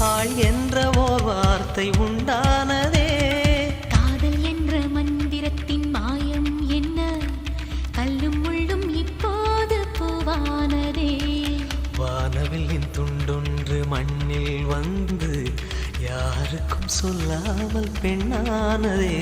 ஆள் என்ற ஓர் வார்த்தை உண்டானதே. காதல் என்ற மந்திரத்தின் மாயம் என்ன, கல்லும் முள்ளும் இப்போது பூவானதே. வானவில்லின் துண்டொன்று மண்ணில் வந்து யாருக்கும் சொல்லாமல் பெண்ணானதே.